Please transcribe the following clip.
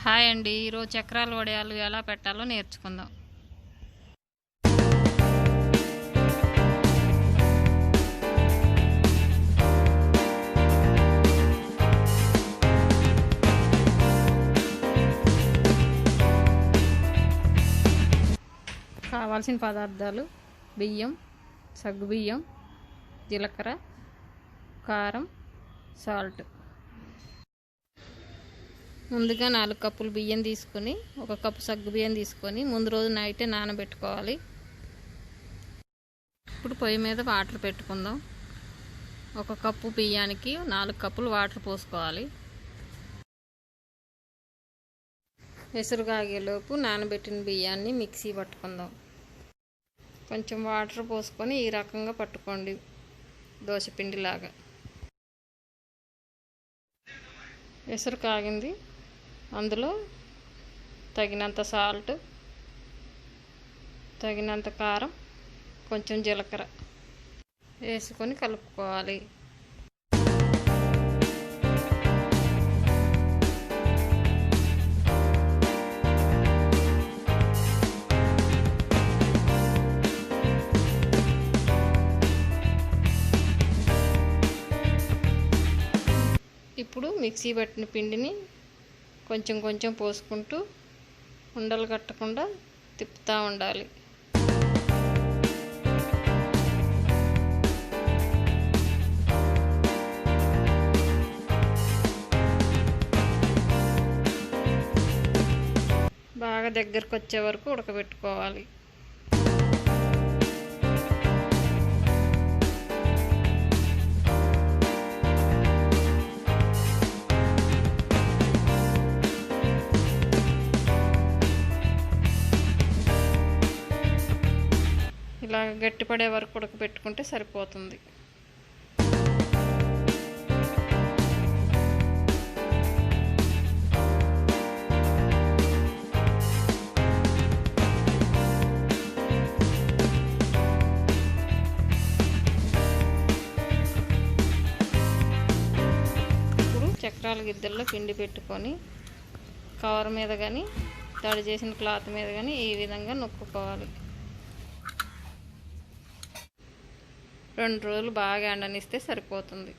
Hi అండి, ఈరోజు చక్రాల వడియాలు ఎలా పెట్టాలో నేర్చుకుందాం. కావాల్సిన పదార్థాలు: బియ్యం, సగ్గుబియ్యం, జీలకర్ర, కారం, సాల్ట్. ముందుగా 4 కప్పులు బియ్యం తీసుకొని 1 కప్పు సగ్గుబియ్యం తీసుకొని ముందు రోజు నైటే నానబెట్టుకోవాలి. ఇప్పుడు పొయ్యి మీద వాటర్ పెట్టుకుందాం. 1 కప్పు బియ్యానికి 4 కప్పులు వాటర్ పోసుకోవాలి. ఎసురు కాగేలోపు నానబెట్టిన బియ్యాన్ని మిక్సీ పట్టుకుందాం. కొంచెం వాటర్ పోసుకొని ఈ రకంగా పట్టుకోండి, దోశపిండిలాగా. ఎసురు కాగింది, అందులో తగినంత సాల్ట్, తగినంత కారం, కొంచెం జీలకర్ర వేసుకొని కలుపుకోవాలి. ఇప్పుడు మిక్సీ పట్టిన పిండిని కొంచెం కొంచెం పోసుకుంటూ ఉండలు కట్టకుండా తిప్పుతూ ఉండాలి. బాగా దగ్గరకు వచ్చే వరకు ఉడకబెట్టుకోవాలి. ఇలా గట్టిపడే వరకు ఉడకబెట్టుకుంటే సరిపోతుంది. ఇప్పుడు చక్రాల గిద్దెల్లో పిండి పెట్టుకొని కవర్ మీద కానీ తడి చేసిన క్లాత్ మీద కానీ ఈ విధంగా నొక్కుకోవాలి. 2 రోజులు బాగా ఎండనిస్తే సరిపోతుంది.